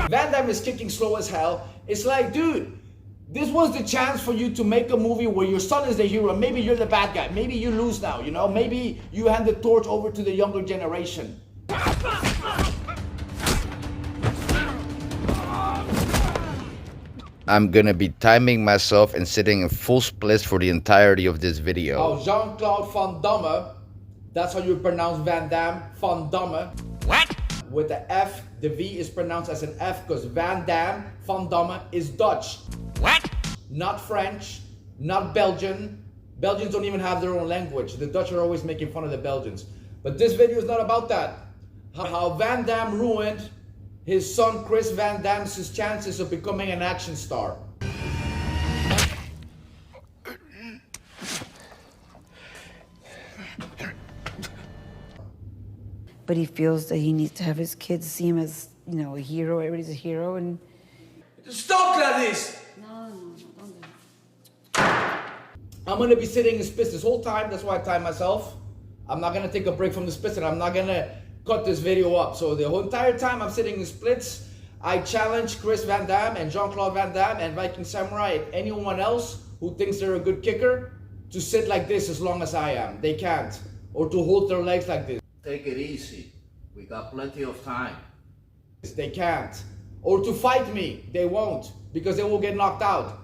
Van Damme is kicking slow as hell. It's like, dude, this was the chance for you to make a movie where your son is the hero. Maybe you're the bad guy. Maybe you lose now, you know? Maybe you hand the torch over to the younger generation. I'm gonna be timing myself and sitting in full splits for the entirety of this video. Oh, Jean-Claude Van Damme. That's how you pronounce Van Damme. Van Damme. What? With the F, the V is pronounced as an F because Van Damme, Van Damme is Dutch. What? Not French, not Belgian. Belgians don't even have their own language. The Dutch are always making fun of the Belgians. But this video is not about that. How Van Damme ruined his son Chris Van Damme's chances of becoming an action star. But he feels that he needs to have his kids see him as, you know, a hero. Everybody's a hero, and Stop, Gladys! no, don't do that. I'm gonna be sitting in splits this whole time. That's why I time myself. I'm not gonna take a break from the splits, and I'm not gonna cut this video up. So the whole entire time I'm sitting in splits, I challenge Chris Van Damme and Jean-Claude Van Damme and Viking Samurai and anyone else who thinks they're a good kicker to sit like this as long as I am. They can't. Or to hold their legs like this. Take it easy. We got plenty of time. They can't. Or to fight me. They won't. Because they will get knocked out.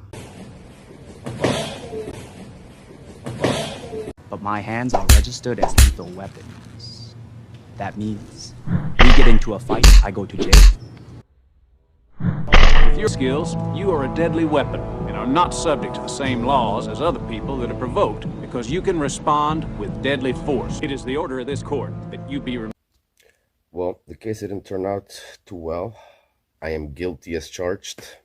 But my hands are registered as lethal weapons. That means we get into a fight, I go to jail. With your skills, you are a deadly weapon and are not subject to the same laws as other people that are provoked because you can respond with deadly force. It is the order of this court that you be removed. Well, the case didn't turn out too well. I am guilty as charged.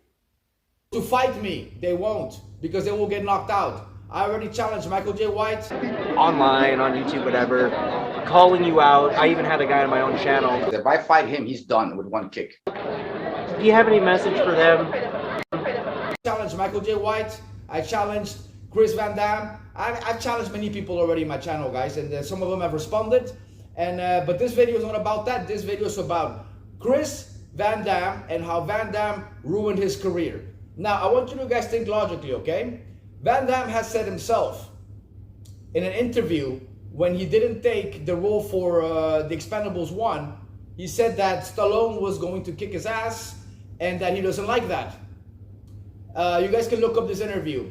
To fight me. They won't. Because they will get knocked out. I already challenged Michael J. White. Online, on YouTube, whatever, calling you out. I even had a guy on my own channel. If I fight him, he's done with one kick. Do you have any message for them? I challenged Michael J. White. I challenged Chris Van Damme. I've challenged many people already in my channel, guys, and some of them have responded. And but this video is not about that. This video is about Chris Van Damme and how Van Damme ruined his career. Now, I want you to guys think logically, okay? Van Damme has said himself in an interview when he didn't take the role for The Expendables 1, he said that Stallone was going to kick his ass and that he doesn't like that. You guys can look up this interview.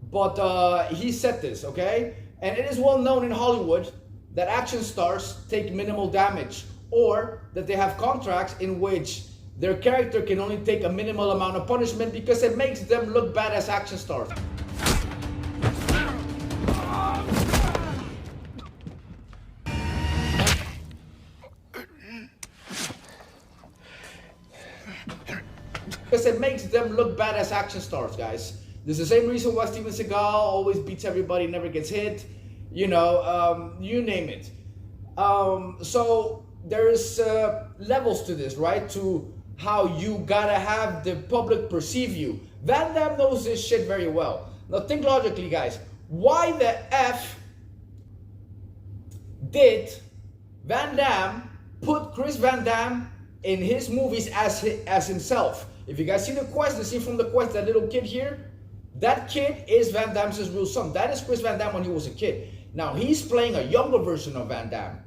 But he said this, okay? And it is well known in Hollywood that action stars take minimal damage, or that they have contracts in which their character can only take a minimal amount of punishment because it makes them look bad as action stars. Because it makes them look bad as action stars, guys. This is the same reason why Steven Seagal always beats everybody, never gets hit. You know, you name it. So there's levels to this, right? To how you gotta have the public perceive you. Van Damme knows this shit very well. Now think logically, guys. Why the F did Van Damme put Chris Van Damme in his movies as himself? If you guys see the quest, the scene from the quest, that little kid here, that kid is Van Damme's real son. That is Chris Van Damme when he was a kid. Now he's playing a younger version of Van Damme.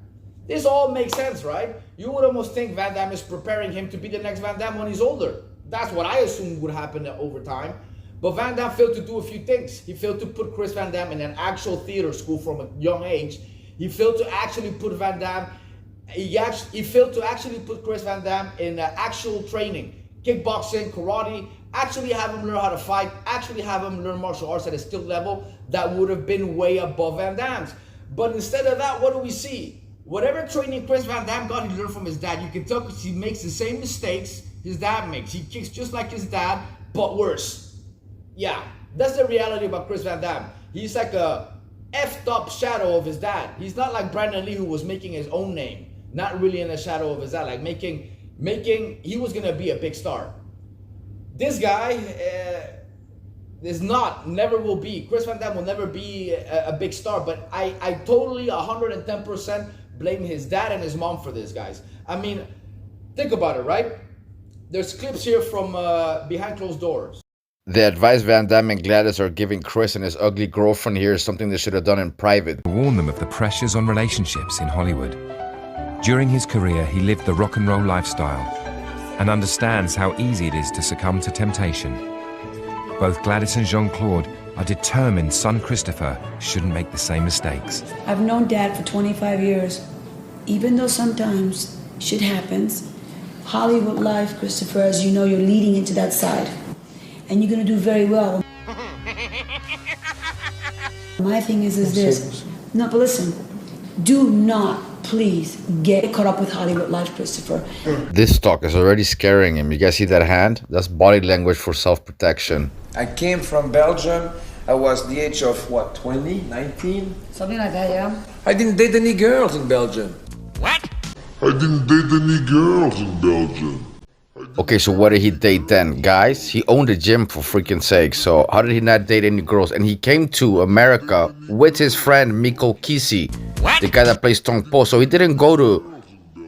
This all makes sense, right? You would almost think Van Damme is preparing him to be the next Van Damme when he's older. That's what I assume would happen over time. But Van Damme failed to do a few things. He failed to put Chris Van Damme in an actual theater school from a young age. He failed to actually put Van Damme, he failed to actually put Chris Van Damme in actual training. Kickboxing, karate, actually have him learn how to fight, actually have him learn martial arts at a skill level that would have been way above Van Damme's. But instead of that, what do we see? Whatever training Chris Van Damme got, he learned from his dad. You can tell because he makes the same mistakes his dad makes. He kicks just like his dad, but worse. Yeah, that's the reality about Chris Van Damme. He's like a effed up shadow of his dad. He's not like Brandon Lee, who was making his own name. Not really in the shadow of his dad, like he was gonna be a big star. This guy never will be. Chris Van Damme will never be a big star, but I totally 110% blame his dad and his mom for this, guys. I mean, think about it, right? There's clips here from behind closed doors. The advice Van Damme and Gladys are giving Chris and his ugly girlfriend here is something they should have done in private. Warn them of the pressures on relationships in Hollywood. During his career, he lived the rock and roll lifestyle and understands how easy it is to succumb to temptation. Both Gladys and Jean-Claude are determined son Christopher shouldn't make the same mistakes. I've known Dad for 25 years. Even though sometimes shit happens, Hollywood life, Christopher, as you know, you're leading into that side. And you're gonna do very well. My thing is this. No, but listen, do not, please, get caught up with Hollywood life, Christopher. This talk is already scaring him. You guys see that hand? That's body language for self-protection. I came from Belgium. I was the age of, what, 20, 19? Something like that, yeah? I didn't date any girls in Belgium. What? I didn't date any girls in Belgium. Okay, so what did he date then? Guys, he owned a gym for freaking sake, so how did he not date any girls? And he came to America with his friend Mikko Kisi, the guy that plays Tong Po. So he didn't go to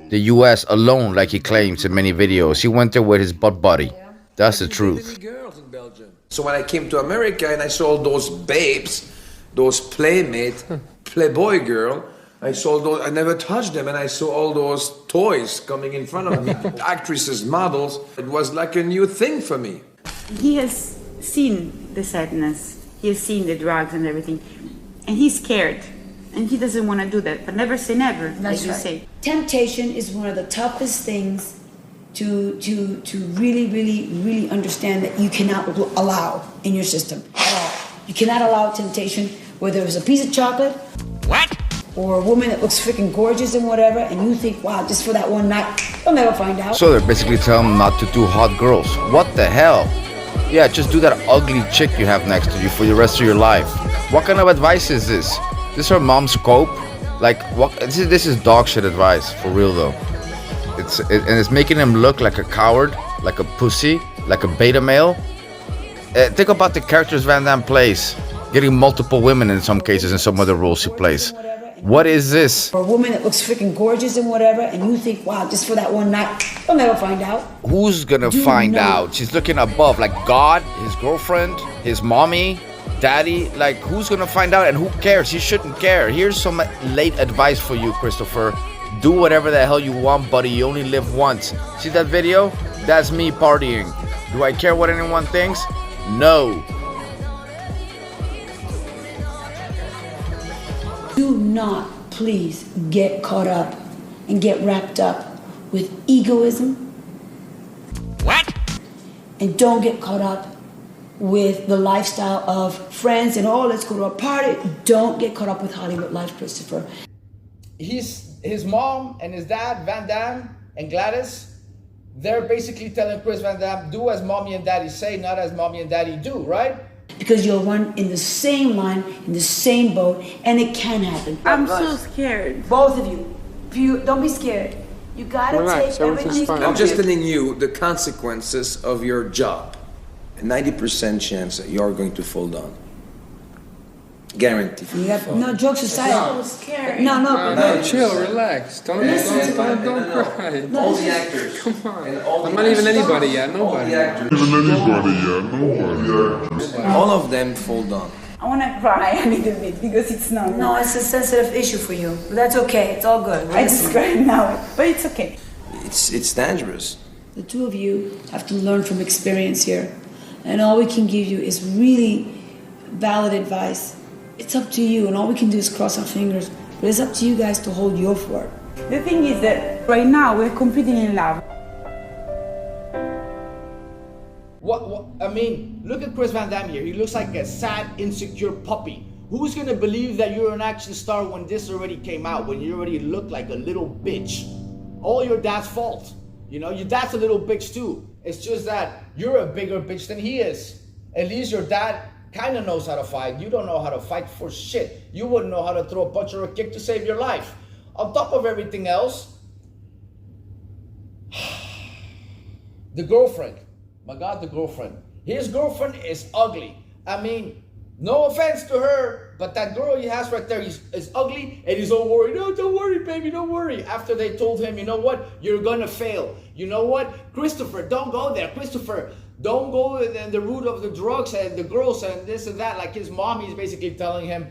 the US alone like he claims in many videos. He went there with his butt buddy. That's the truth. So when I came to America and I saw all those babes, those playmate, playboy girl, I saw those, I never touched them, and I saw all those toys coming in front of me. Actresses, models, it was like a new thing for me. He has seen the sadness, he has seen the drugs and everything, and he's scared, and he doesn't want to do that, but never say never, as you say. Temptation is one of the toughest things to really understand that you cannot allow in your system at all. You cannot allow temptation, whether it's a piece of chocolate, what? Or a woman that looks freaking gorgeous and whatever, and you think, wow, just for that one night, you'll never find out. So they're basically telling him not to do hot girls. What the hell? Yeah, just do that ugly chick you have next to you for the rest of your life. What kind of advice is this? This is her mom's scope? Like, what? This is dog shit advice, for real though. And it's making him look like a coward, like a pussy, like a beta male. Think about the characters Van Damme plays. Getting multiple women in some cases in some other roles he plays. What is this? For a woman that looks freaking gorgeous and whatever, and you think, wow, just for that one night, you'll never find out. Who's gonna find out? She's looking above, like God, his girlfriend, his mommy, daddy. Like, who's gonna find out? And who cares? He shouldn't care. Here's some late advice for you, Christopher. Do whatever the hell you want, buddy. You only live once. See that video? That's me partying. Do I care what anyone thinks? No. Do not, please, get caught up and get wrapped up with egoism. What? And don't get caught up with the lifestyle of friends and, oh, let's go to a party. Don't get caught up with Hollywood life, Christopher. His mom and his dad, Van Damme and Gladys, they're basically telling Chris Van Damme, do as mommy and daddy say, not as mommy and daddy do, right? Because you'll run in the same line, in the same boat, and it can happen. I'm so scared. Both of you. Don't be scared. You gotta take everything. I'm just telling you the consequences of your job. A 90% chance that you're going to fall down. Guaranteed. No, jokes aside. I'm so scared. No, chill, relax. Don't cry. All the actors. Come on. I'm not even anybody yet. Nobody. All of them fall down. I want to cry a little bit because it's not. No, it's a sensitive issue for you. But that's okay. It's all good. I just cry now, but it's okay. It's dangerous. The two of you have to learn from experience here. And all we can give you is really valid advice. It's up to you, and all we can do is cross our fingers. But it's up to you guys to hold your fort. The thing is that right now we're competing in love. What? I mean, look at Chris Van Damme here. He looks like a sad, insecure puppy. Who's gonna believe that you're an action star when this already came out, when you already look like a little bitch? All your dad's fault. You know, your dad's a little bitch too. It's just that you're a bigger bitch than he is. At least your dad kind of knows how to fight. You don't know how to fight for shit. You wouldn't know how to throw a punch or a kick to save your life. On top of everything else, the girlfriend. My God, the girlfriend. His girlfriend is ugly. I mean, no offense to her, but that girl he has right there is ugly, and he's all worried. No, don't worry, baby, don't worry. After they told him, you know what, you're gonna fail. You know what, Christopher, don't go there. Christopher, don't go in the route of the drugs and the girls and this and that. Like his mom, he's basically telling him,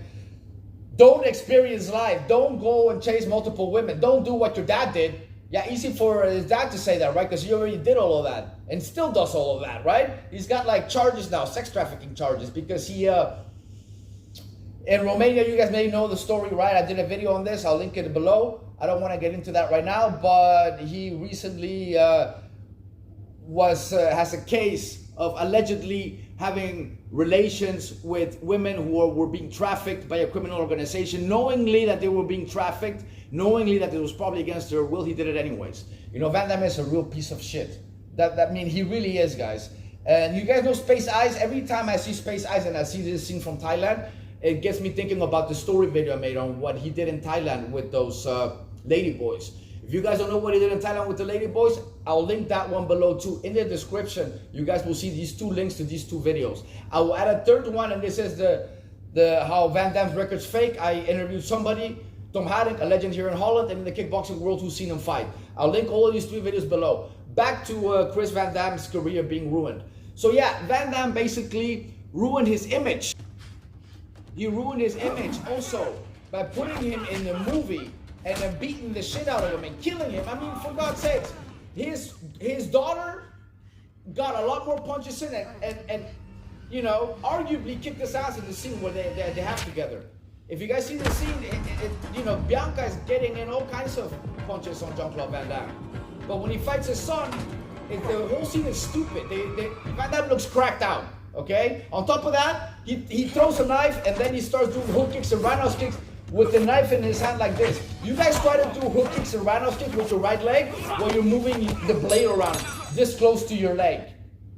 don't experience life. Don't go and chase multiple women. Don't do what your dad did. Yeah, easy for his dad to say that, right? Because he already did all of that and still does all of that, right? He's got like charges now, sex trafficking charges, because he, in Romania, you guys may know the story, right? I did a video on this. I'll link it below. I don't want to get into that right now, but he recently has a case of allegedly having relations with women who were being trafficked by a criminal organization, knowingly that they were being trafficked, knowingly that it was probably against their will. He did it anyways. You know, Van Damme is a real piece of shit. That mean, he really is, guys. And you guys know Space Eyes. Every time I see Space Eyes and I see this scene from Thailand, it gets me thinking about the story video I made on what he did in Thailand with those lady boys. If you guys don't know what he did in Thailand with the lady boys, I'll link that one below too. In the description, you guys will see these two links to these two videos. I will add a third one, and this is the how Van Damme's record's fake. I interviewed somebody, Tom Hadding, a legend here in Holland and in the kickboxing world, who's seen him fight. I'll link all of these three videos below. Back to Chris Van Damme's career being ruined. So yeah, Van Damme basically ruined his image. He ruined his image also by putting him in the movie and then beating the shit out of him and killing him. I mean, for God's sakes, his daughter got a lot more punches in and you know, arguably kicked his ass in the scene where they have together. If you guys see the scene, you know, Bianca is getting in all kinds of punches on Jean-Claude Van Damme. But when he fights his son, the whole scene is stupid. Van Damme looks cracked out, okay? On top of that, he throws a knife and then he starts doing hook kicks and roundhouse kicks with the knife in his hand like this. You guys try to do hook kicks and roundhouse kicks with your right leg while you're moving the blade around this close to your leg.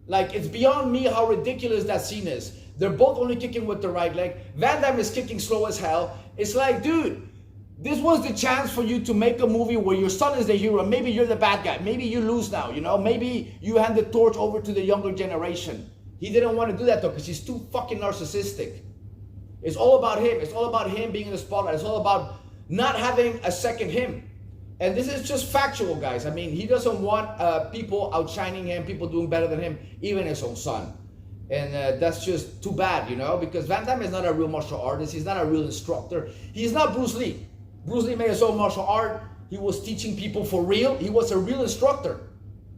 Like, it's beyond me how ridiculous that scene is. They're both only kicking with the right leg. Van Damme is kicking slow as hell. It's like, dude, this was the chance for you to make a movie where your son is the hero. Maybe you're the bad guy. Maybe you lose now, you know? Maybe you hand the torch over to the younger generation. He didn't want to do that though, because he's too fucking narcissistic. It's all about him. It's all about him being in the spotlight. It's all about not having a second him. And this is just factual, guys. I mean, he doesn't want people outshining him, people doing better than him, even his own son. And that's just too bad, you know, because Van Damme is not a real martial artist. He's not a real instructor. He's not Bruce Lee. Bruce Lee made his own martial art. He was teaching people for real. He was a real instructor.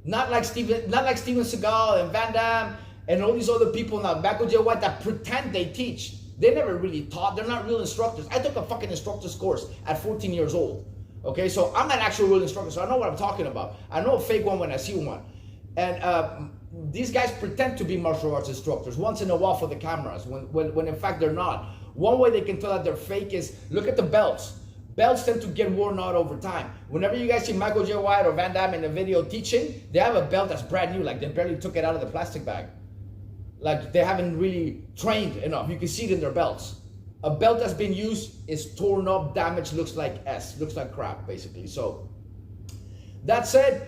Not like Steven Seagal and Van Damme and all these other people now, Michael J. White, that pretend they teach. They never really taught. They're not real instructors. I took a fucking instructor's course at 14 years old. Okay, so I'm an actual real instructor, so I know what I'm talking about. I know a fake one when I see one. And these guys pretend to be martial arts instructors once in a while for the cameras, when in fact they're not. One way they can tell that they're fake is, look at the belts. Belts tend to get worn out over time. Whenever you guys see Michael J. White or Van Damme in a video teaching, they have a belt that's brand new, like they barely took it out of the plastic bag. Like they haven't really trained enough. You can see it in their belts. A belt that's been used is torn up, damaged, looks like looks like crap, basically. So, that said,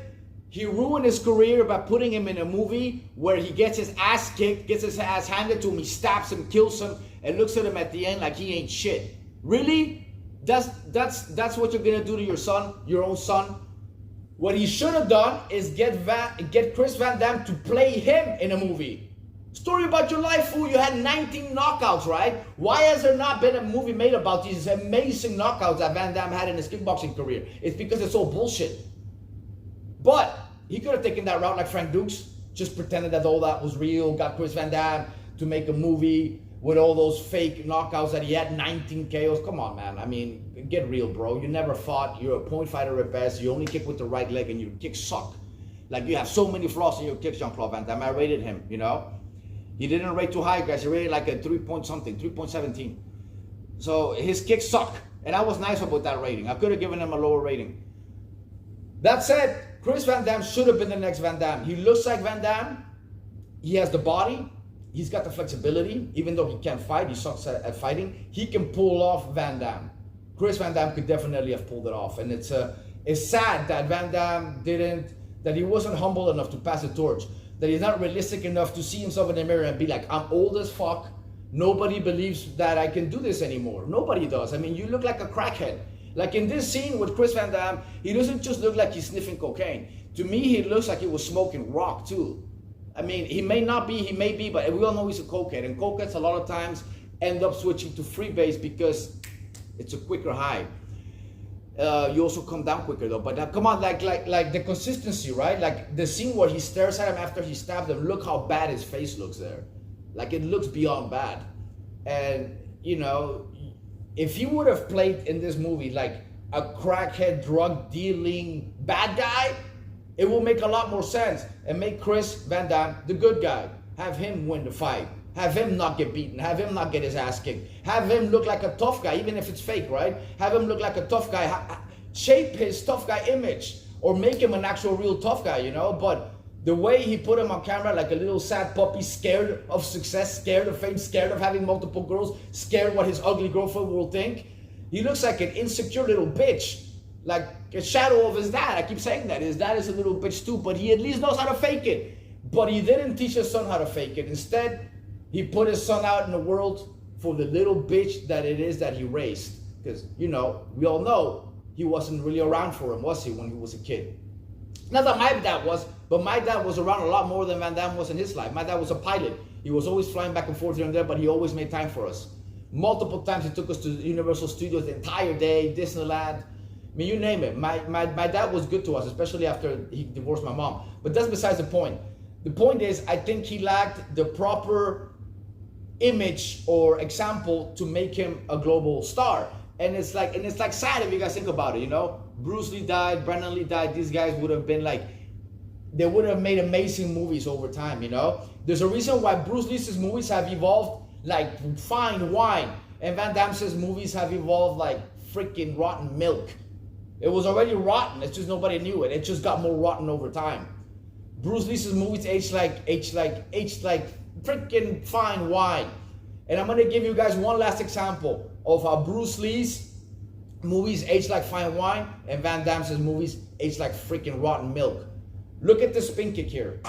he ruined his career by putting him in a movie where he gets his ass kicked, gets his ass handed to him, he stabs him, kills him, and looks at him at the end like he ain't shit. Really? That's what you're gonna do to your son, your own son? What he should have done is get Chris Van Damme to play him in a movie. Story about your life, fool. You had 19 knockouts, right? Why has there not been a movie made about these amazing knockouts that Van Damme had in his kickboxing career? It's because it's all bullshit. But he could have taken that route like Frank Dukes, just pretended that all that was real, got Chris Van Damme to make a movie with all those fake knockouts that he had, 19 KOs. Come on, man. I mean, get real, bro. You never fought. You're a point fighter at best. You only kick with the right leg and your kicks suck. Like, you have so many flaws in your kicks, Jean-Claude Van Damme. I rated him, you know? He didn't rate too high, guys. He rated like a 3.17. So his kicks suck. And I was nice about that rating. I could have given him a lower rating. That said, Chris Van Damme should have been the next Van Damme. He looks like Van Damme. He has the body. He's got the flexibility. Even though he can't fight, he sucks at fighting. He can pull off Van Damme. Chris Van Damme could definitely have pulled it off. And it's sad that Van Damme that he wasn't humble enough to pass the torch. That he's not realistic enough to see himself in the mirror and be like, I'm old as fuck, nobody believes that I can do this anymore. Nobody does. I mean, you look like a crackhead. Like in this scene with Chris Van Damme, he doesn't just look like he's sniffing cocaine. To me, he looks like he was smoking rock too. I mean, he may not be, he may be, but we all know he's a cokehead. And cokeheads a lot of times end up switching to freebase because it's a quicker high. You also come down quicker though. But come on, like the consistency, right? Like the scene where he stares at him after he stabbed him. Look how bad his face looks there. Like it looks beyond bad. And you know, if he would have played in this movie like a crackhead, drug dealing bad guy, it will make a lot more sense and make Chris Van Damme the good guy. Have him win the fight. Have him not get beaten. Have him not get his ass kicked. Have him look like a tough guy, even if it's fake, right? Have him look like a tough guy. Shape his tough guy image or make him an actual real tough guy, you know? But the way he put him on camera like a little sad puppy, scared of success, scared of fame, scared of having multiple girls, scared what his ugly girlfriend will think. He looks like an insecure little bitch, like a shadow of his dad. I keep saying that. His dad is a little bitch too, but he at least knows how to fake it. But he didn't teach his son how to fake it. Instead, he put his son out in the world for the little bitch that it is that he raised. Because, you know, we all know he wasn't really around for him, was he, when he was a kid? Not that my dad was, but my dad was around a lot more than Van Damme was in his life. My dad was a pilot. He was always flying back and forth here and there, but he always made time for us. Multiple times he took us to Universal Studios the entire day, Disneyland. I mean, you name it. My dad was good to us, especially after he divorced my mom. But that's besides the point. The point is, I think he lacked the proper image or example to make him a global star. And it's like sad if you guys think about it, you know? Bruce Lee died, Brandon Lee died, these guys would have been like, they would have made amazing movies over time, you know? There's a reason why Bruce Lee's movies have evolved like fine wine, and Van Damme's movies have evolved like freaking rotten milk. It was already rotten, it's just nobody knew it. It just got more rotten over time. Bruce Lee's movies aged like freaking fine wine. And I'm gonna give you guys one last example of how Bruce Lee's movies age like fine wine and Van Damme's movies age like freaking rotten milk. Look at the spin kick here.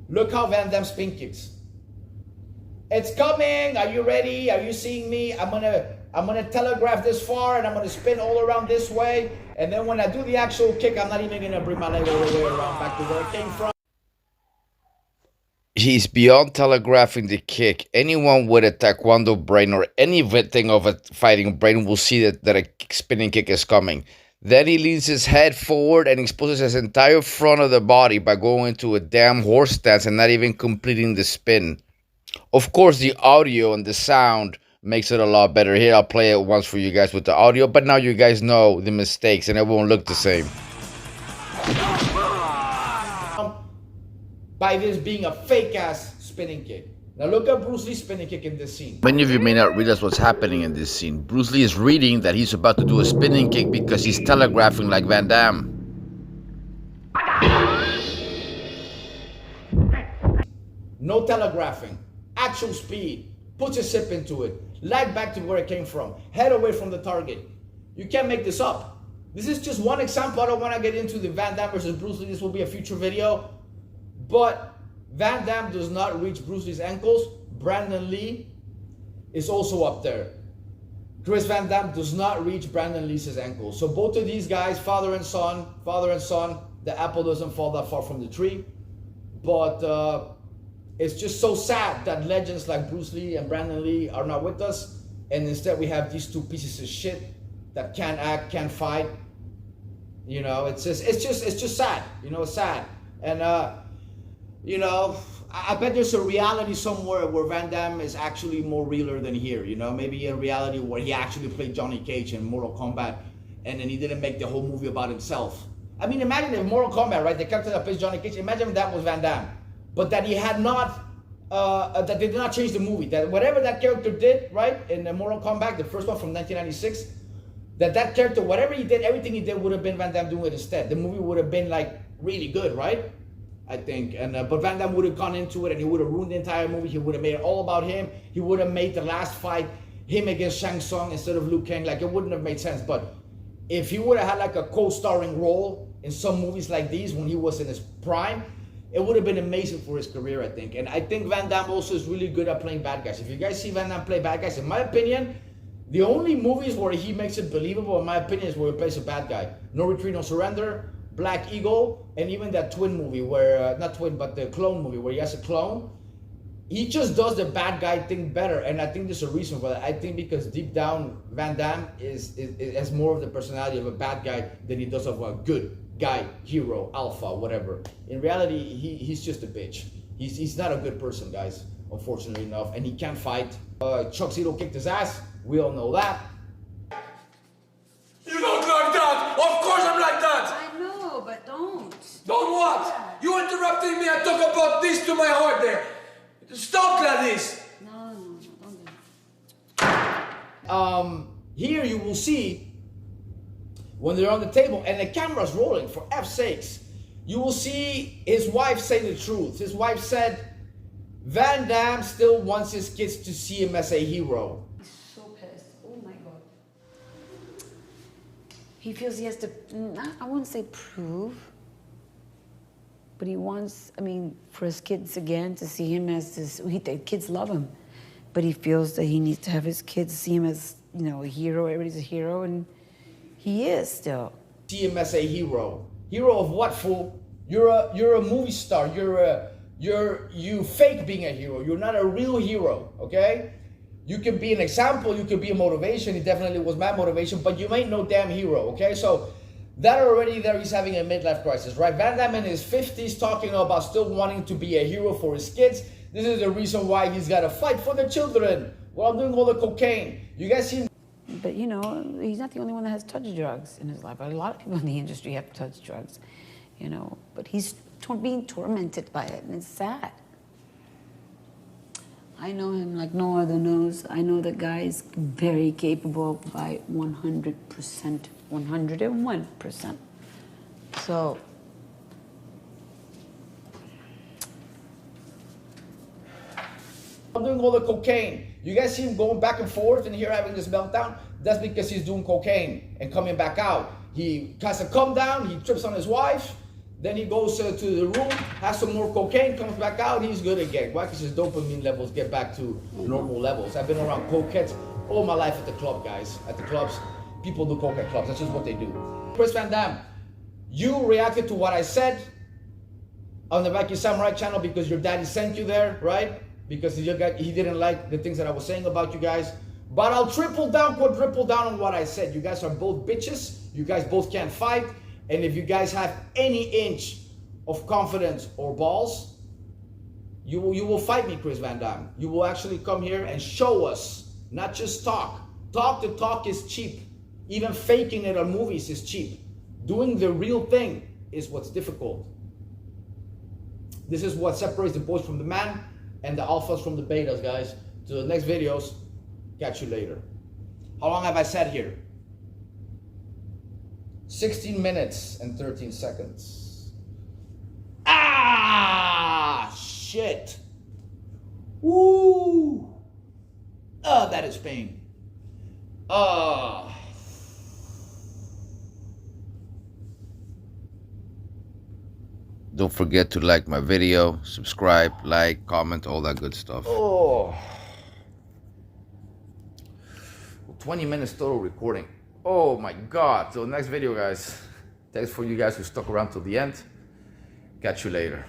Look how Van Damme spin kicks. It's coming. Are you ready? Are you seeing me? I'm gonna telegraph this far and I'm gonna spin all around this way. And then when I do the actual kick, I'm not even gonna bring my leg all the way around back to where it came from. He's beyond telegraphing the kick. Anyone with a taekwondo brain or anything of a fighting brain will see that a spinning kick is coming. Then he leans his head forward and exposes his entire front of the body by going into a damn horse stance and not even completing the spin. Of course, the audio and the sound makes it a lot better. Here, I'll play it once for you guys with the audio, but now you guys know the mistakes and it won't look the same. By this being a fake-ass spinning kick. Now look at Bruce Lee spinning kick in this scene. Many of you may not realize what's happening in this scene. Bruce Lee is reading that he's about to do a spinning kick because he's telegraphing like Van Damme. No telegraphing. Actual speed. Puts his hip into it. Leg back to where it came from. Head away from the target. You can't make this up. This is just one example. I don't want to get into the Van Damme versus Bruce Lee. This will be a future video. But Van Damme does not reach Bruce Lee's ankles. Brandon Lee is also up there. Chris Van Damme does not reach Brandon Lee's ankles. So both of these guys, father and son, the apple doesn't fall that far from the tree. But it's just so sad that legends like Bruce Lee and Brandon Lee are not with us. And instead we have these two pieces of shit that can't act, can't fight. You know, it's just sad. You know, it's sad. And you know, I bet there's a reality somewhere where Van Damme is actually more realer than here, you know, maybe a reality where he actually played Johnny Cage in Mortal Kombat and then he didn't make the whole movie about himself. I mean, imagine if Mortal Kombat, right, the character that plays Johnny Cage, imagine that was Van Damme, but that he had not, that they did not change the movie, that whatever that character did, right, in the Mortal Kombat, the first one from 1996, that character, whatever he did, everything he did would have been Van Damme doing it instead. The movie would have been like really good, right? I think, and but Van Damme would have gone into it and he would have ruined the entire movie. He would have made it all about him. He would have made the last fight him against Shang Tsung instead of Liu Kang. Like, it wouldn't have made sense. But if he would have had like a co-starring role in some movies like these when he was in his prime, it would have been amazing for his career, I think. And I think Van Damme also is really good at playing bad guys. If you guys see Van Damme play bad guys, in my opinion, the only movies where he makes it believable, in my opinion, is where he plays a bad guy. No Retreat, No Surrender, Black Eagle, and even that twin movie where, not twin, but the clone movie where he has a clone. He just does the bad guy thing better, and I think there's a reason for that. I think because deep down, Van Damme has more of the personality of a bad guy than he does of a good guy, hero, alpha, whatever. In reality, he's just a bitch. He's not a good person, guys, unfortunately enough, and he can't fight. Chuck Zito kicked his ass. We all know that. You don't like that! Of course I'm like that! I know, but don't. Don't what? You interrupting me, I talk about this to my heart there. Stop, Gladys! No, don't do it. Here you will see, when they're on the table and the camera's rolling, for F's sakes, you will see his wife say the truth. His wife said, Van Damme still wants his kids to see him as a hero. He's so pissed. Oh my God. He feels he has to, I wouldn't say prove, but he wants, I mean, for his kids again to see him as this, the kids love him, but he feels that he needs to have his kids see him as, you know, a hero. Everybody's a hero, and he is still. See him as a hero. Hero of what, fool? You're a movie star. You fake being a hero. You're not a real hero, okay? You can be an example, you can be a motivation. It definitely was my motivation, but you ain't no damn hero, okay? So that already there, he's having a midlife crisis, right? Van Damme in his 50s talking about still wanting to be a hero for his kids. This is the reason why he's got to fight for the children while doing all the cocaine. You guys see? But you know, he's not the only one that has touched drugs in his life. A lot of people in the industry have touched drugs, you know, but he's being tormented by it, and it's sad. I know him like no other knows. I know the guy is very capable by 100%, 101%. So, I'm doing all the cocaine. You guys see him going back and forth and here having this meltdown? That's because he's doing cocaine and coming back out. He has to come down, he trips on his wife, then he goes to the room, has some more cocaine, comes back out, he's good again. Why? Because his dopamine levels get back to normal levels. I've been around cokeheads all my life at the club, guys. At the clubs, people do coke at clubs. That's just what they do. Chris Van Damme, you reacted to what I said on the Viking Samurai channel because your daddy sent you there, right? Because he didn't like the things that I was saying about you guys. But I'll triple down, quadruple down on what I said. You guys are both bitches. You guys both can't fight. And if you guys have any inch of confidence or balls, you will fight me, Chris Van Damme. You will actually come here and show us, not just talk. Talk is cheap. Even faking it on movies is cheap. Doing the real thing is what's difficult. This is what separates the boys from the man and the alphas from the betas, guys. To the next videos, catch you later. How long have I sat here? 16 minutes and 13 seconds. Ah, shit. Woo. Oh, that is pain. Oh. Don't forget to like my video, subscribe, like, comment, all that good stuff. Oh. 20 minutes total recording. Oh my God. Till next video, guys. Thanks for you guys who stuck around till the end. Catch you later.